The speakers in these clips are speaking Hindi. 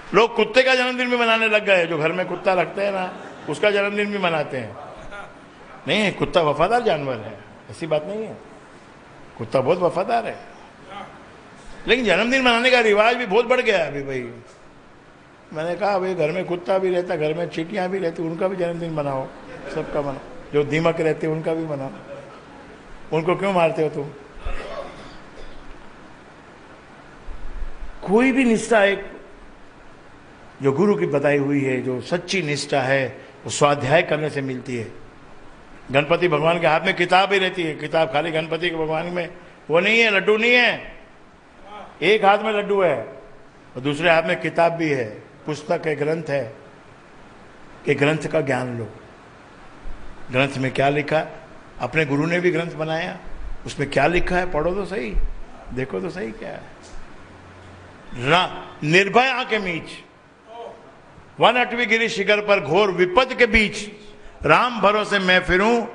लोग कुत्ते का जन्मदिन भी मनाने लग गए, जो घर में कुत्ता रखते हैं ना, उसका जन्मदिन भी मनाते हैं। नहीं, कुत्ता वफादार जानवर है, ऐसी बात नहीं है, कुत्ता बहुत वफादार है। लेकिन जन्मदिन मनाने का रिवाज भी बहुत बढ़ गया है अभी भाई। मैंने कहा भाई घर में कुत्ता भी रहता, घर में चींटियां भी रहती, उनका भी जन्मदिन मनाओ, सबका मनाओ। जो दीमक रहते उनका भी मनाओ, उनको क्यों मारते हो तुम? कोई भी निष्ठा एक जो गुरु की बताई हुई है, जो सच्ची निष्ठा है, वो स्वाध्याय करने से मिलती है। गणपति भगवान के हाथ में किताब ही रहती है, किताब खाली गणपति के भगवान में वो नहीं है, लड्डू नहीं है। एक हाथ में लड्डू है और दूसरे हाथ में किताब भी है, पुस्तक है, ग्रंथ है। कि ग्रंथ का ज्ञान लो। ग्रंथ में क्या लिखा, अपने गुरु ने भी ग्रंथ बनाया, उसमें क्या लिखा है पढ़ो तो सही, देखो तो सही क्या है। निर्भय आंखें मीच, 108वीं गिरी शिखर पर घोर विपद के बीच, राम भरोसे मैं फिरूं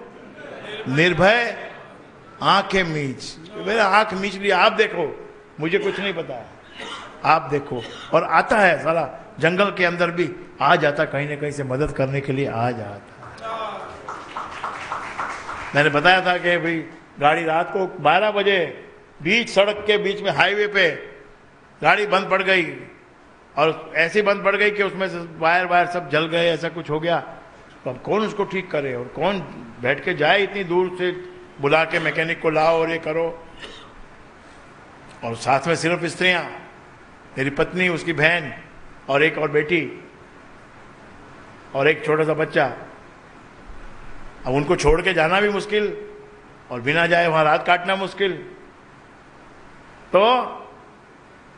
निर्भय आंखें मीच। मेरा आंख मीच लिया, आप देखो, मुझे कुछ नहीं पता है, आप देखो। और आता है साला जंगल के अंदर भी आ जाता, कहीं ना कहीं से मदद करने के लिए आ जाता। मैंने बताया था कि भाई गाड़ी रात को 12 बजे बीच सड़क के बीच में हाईवे पे गाड़ी बंद पड़ गई, और ऐसी बंद पड़ गई कि उसमें से वायर वायर सब जल गए, ऐसा कुछ हो गया। तो अब कौन उसको ठीक करे और कौन बैठ के जाए इतनी दूर से, बुला के मैकेनिक को लाओ और ये करो। और साथ में सिर्फ स्त्रियां, मेरी पत्नी, उसकी बहन और एक और बेटी और एक छोटा सा बच्चा। अब उनको छोड़ के जाना भी मुश्किल और बिना जाए वहां रात काटना मुश्किल। तो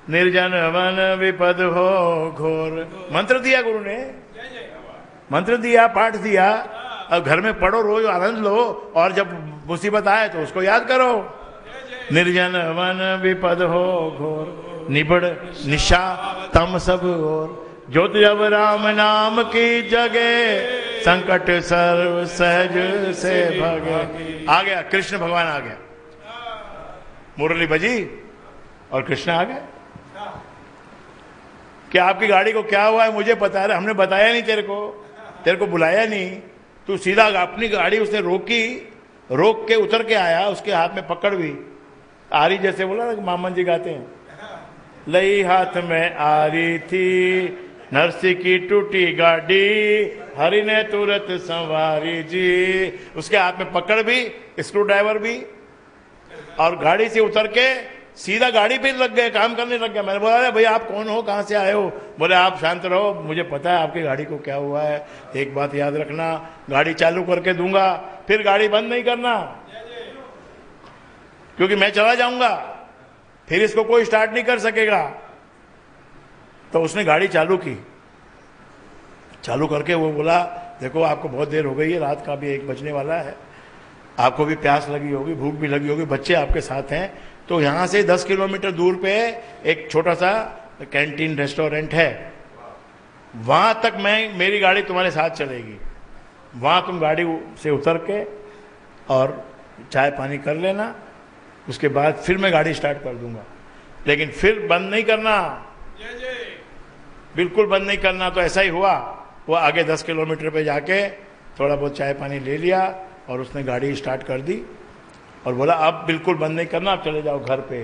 निर्जन वन विपद हो घोर, मंत्र दिया गुरु ने, मंत्र दिया, पाठ दिया। अब घर में पढ़ो, रोज आनंद लो, और जब मुसीबत आए तो उसको याद करो। निर्जन वन विपद हो घोर, निबड़ निशा तम सब और, ज्योति जब राम नाम की जगे, संकट सर्व सहज से भगे। आ गया कृष्ण भगवान, आ गया, मुरली बजी और कृष्ण आ गए। कि आपकी गाड़ी को क्या हुआ है मुझे पता है, हमने बताया नहीं तेरे को बुलाया नहीं, तू सीधा अपनी गाड़ी उसने रोकी, रोक के उतर के आया, उसके हाथ में पकड़ भी आरी, जैसे बोला ना मामन जी गाते हैं, लई हाथ में आरी थी, नरसी की टूटी गाड़ी, हरि ने तुरंत संवारी जी। उसके हाथ में पकड़ भी, स्क्रू ड्राइवर भी, और गाड़ी से उतर के सीधा गाड़ी पे लग गए, काम करने लग गया। मैंने बोला अरे भाई आप कौन हो, कहाँ से आए हो? बोले आप शांत रहो, मुझे पता है आपकी गाड़ी को क्या हुआ है, एक बात याद रखना, गाड़ी चालू करके दूंगा, फिर गाड़ी बंद नहीं करना, क्योंकि मैं चला जाऊंगा, फिर इसको कोई स्टार्ट नहीं कर सकेगा। तो उसने गाड़ी चालू की, चालू करके वो बोला देखो आपको बहुत देर हो गई है, रात का भी 1 बजने वाला है, आपको भी प्यास लगी होगी, भूख भी लगी होगी, बच्चे आपके साथ हैं, तो यहाँ से 10 किलोमीटर दूर पे एक छोटा सा कैंटीन रेस्टोरेंट है, वहां तक मेरी गाड़ी तुम्हारे साथ चलेगी, वहां तुम गाड़ी से उतर के और चाय पानी कर लेना, उसके बाद फिर मैं गाड़ी स्टार्ट कर दूंगा, लेकिन फिर बंद नहीं करना, बिल्कुल बंद नहीं करना। तो ऐसा ही हुआ, वो आगे 10 किलोमीटर पे जाके थोड़ा बहुत चाय पानी ले लिया और उसने गाड़ी स्टार्ट कर दी और बोला अब बिल्कुल बंद नहीं करना, आप चले जाओ घर पे।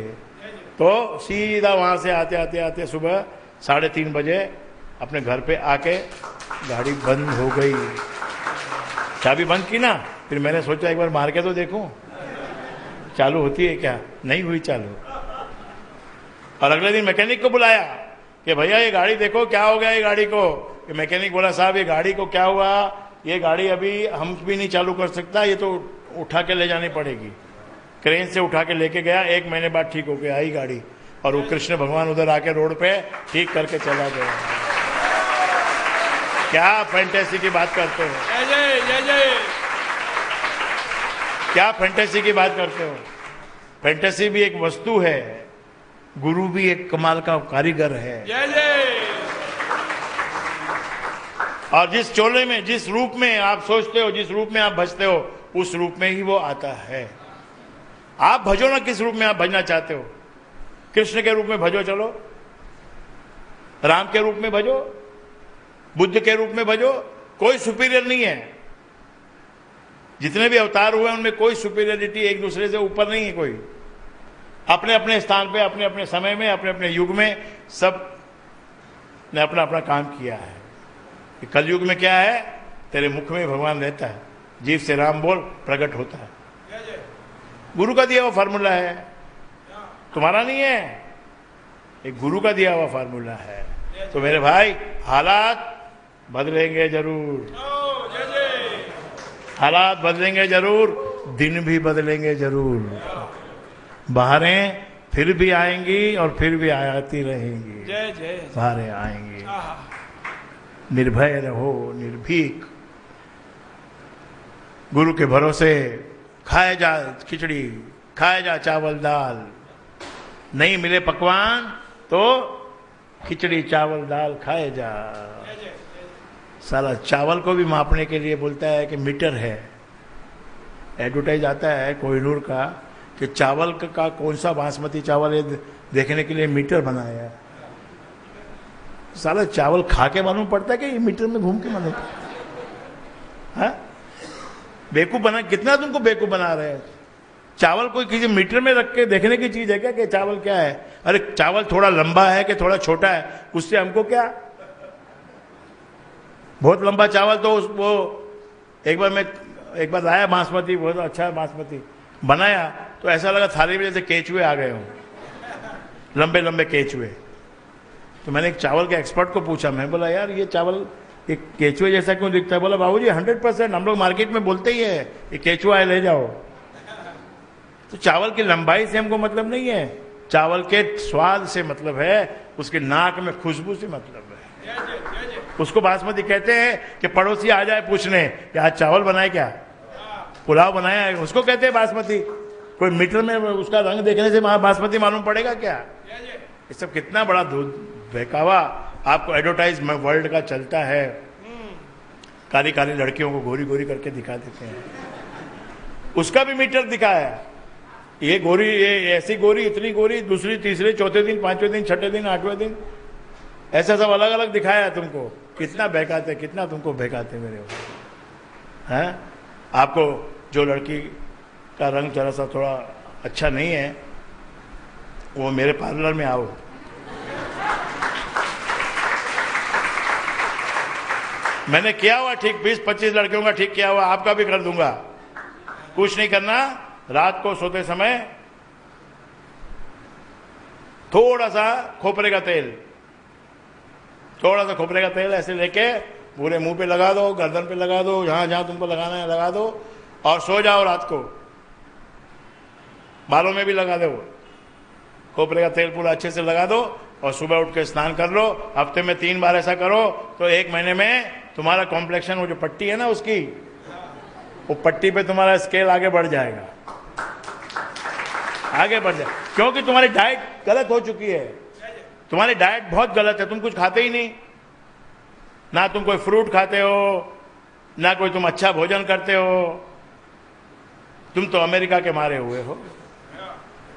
तो सीधा वहां से आते आते आते सुबह 3:30 बजे अपने घर पे आके गाड़ी बंद हो गई। चाबी बंद की ना, फिर मैंने सोचा एक बार मार के तो देखूं चालू होती है क्या, नहीं हुई चालू। और अगले दिन मैकेनिक को बुलाया कि भैया ये गाड़ी देखो क्या हो गया ये गाड़ी को। कि मैकेनिक बोला साहब ये गाड़ी को क्या हुआ, ये गाड़ी अभी हम भी नहीं चालू कर सकता, ये तो उठा के ले जानी पड़ेगी। क्रेन से उठा के लेके गया, 1 महीने बाद ठीक हो गया आई गाड़ी, और वो कृष्ण भगवान उधर आके रोड पे ठीक करके चला गया। क्या फैंटेसी की बात करते हो, जय जय, क्या फैंटेसी की बात करते हो। फैंटेसी भी एक वस्तु है, गुरु भी एक कमाल का कारीगर है। जय जय। और जिस चोले में, जिस रूप में आप सोचते हो, जिस रूप में आप भजते हो, उस रूप में ही वो आता है। आप भजो ना किस रूप में आप भजना चाहते हो, कृष्ण के रूप में भजो। चलो राम के रूप में भजो, बुद्ध के रूप में भजो, कोई सुपीरियर नहीं है। जितने भी अवतार हुए उनमें कोई सुपीरियरिटी एक दूसरे से ऊपर नहीं है कोई। अपने अपने स्थान पे, अपने अपने समय में, अपने अपने युग में सब ने अपना अपना काम किया है। कलयुग में क्या है, तेरे मुख में भगवान रहता है, जीव से राम बोल प्रकट होता है। गुरु का दिया हुआ फार्मूला है, तुम्हारा नहीं है, एक गुरु का दिया हुआ फार्मूला है। तो मेरे भाई, हालात बदलेंगे जरूर, हालात बदलेंगे जरूर, दिन भी बदलेंगे जरूर। बहारें फिर भी आएंगी और फिर भी आती रहेंगी। जय जय बहारें आएंगी। निर्भय रहो, निर्भीक, गुरु के भरोसे खाए जा खिचड़ी, खाए जा चावल दाल, नहीं मिले पकवान तो खिचड़ी चावल दाल खाए जा। साला चावल को भी मापने के लिए बोलता है कि मीटर है। एडवर्टाइज आता है कोहिनूर का कि चावल का कौन सा बासमती चावल है देखने के लिए मीटर बनाया है। साला चावल खा के मालूम पड़ता है कि ये मीटर में घूम के मालूम, हाँ? बेवकूफ बना, कितना तुमको बेवकूफ बना रहे हैं। चावल कोई किसी मीटर में रख के देखने की चीज है क्या कि चावल क्या है? अरे चावल थोड़ा लंबा है कि थोड़ा छोटा है, उससे हमको क्या। बहुत लंबा चावल तो वो एक बार लाया बासमती, बहुत अच्छा बासमती बनाया तो ऐसा लगा थाली में जैसे केचुए आ गए हो, लंबे लंबे केचुए। तो मैंने एक चावल के एक्सपर्ट को पूछा, मैं बोला यार ये चावल एक केचुए जैसा क्यों दिखता है? बोला बाबूजी 100% हम लोग मार्केट में बोलते ही है ये केचुआ है, ले जाओ। तो चावल की लंबाई से हमको मतलब नहीं है, चावल के स्वाद से मतलब है, उसके नाक में खुशबू से मतलब है। उसको बासमती कहते हैं कि पड़ोसी आ जाए पूछने कि आज चावल बनाए क्या, पुलाव बनाया है, उसको कहते हैं बासमती। कोई मीटर में उसका रंग देखने से बासमती मालूम पड़ेगा क्या? ये सब कितना बड़ा बहकावा आपको एडवर्टाइज वर्ल्ड का चलता है। काली काली लड़कियों को गोरी गोरी करके दिखा देते हैं, उसका भी मीटर दिखाया। ये गोरी, ये ऐसी गोरी, इतनी गोरी, दूसरी तीसरे चौथे दिन, पांचवें दिन, छठे दिन, आठवें दिन, ऐसा सब अलग अलग दिखाया है तुमको। कितना बहकाते, कितना तुमको बहकाते मेरे हैं। आपको जो लड़की का रंग जरा सा थोड़ा अच्छा नहीं है, वो मेरे पार्लर में आओ, मैंने किया हुआ ठीक 20-25 लड़कियों का ठीक किया हुआ, आपका भी कर दूंगा। कुछ नहीं करना, रात को सोते समय थोड़ा सा खोपरे का तेल, थोड़ा सा खोपरे का तेल ऐसे लेके पूरे मुंह पे लगा दो, गर्दन पे लगा दो, जहां जहां तुमको लगाना है लगा दो और सो जाओ। रात को बालों में भी लगा दो, खोपरे का तेल पूरा अच्छे से लगा दो और सुबह उठ के स्नान कर लो। हफ्ते में 3 बार ऐसा करो तो 1 महीने में तुम्हारा कॉम्प्लेक्शन, वो जो पट्टी है ना उसकी, वो पट्टी पे तुम्हारा स्केल आगे बढ़ जाएगा, आगे बढ़ जाएगा। क्योंकि तुम्हारी डाइट गलत हो चुकी है, तुम्हारी डाइट बहुत गलत है। तुम कुछ खाते ही नहीं, ना तुम कोई फ्रूट खाते हो, ना कोई तुम अच्छा भोजन करते हो। तुम तो अमेरिका के मारे हुए हो।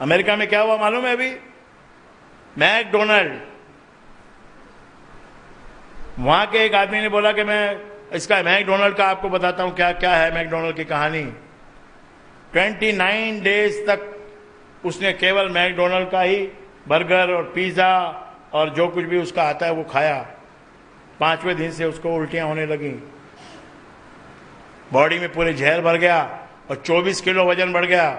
अमेरिका में क्या हुआ मालूम है? अभी मैकडोनल्ड, वहां के एक आदमी ने बोला कि मैं इसका मैकडोनल्ड का आपको बताता हूं क्या क्या है मैकडोनल्ड की कहानी। 29 डेज तक उसने केवल मैकडोनल्ड का ही बर्गर और पिज्जा और जो कुछ भी उसका आता है वो खाया। 5वें दिन से उसको उल्टियां होने लगी, बॉडी में पूरे जहर भर गया और 24 किलो वजन बढ़ गया।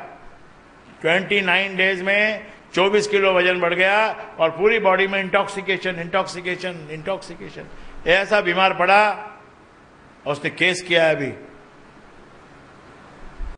29 डेज में 24 किलो वजन बढ़ गया और पूरी बॉडी में इंटॉक्सिकेशन इंटॉक्सिकेशन इंटॉक्सिकेशन, ऐसा बीमार पड़ा और उसने केस किया है अभी।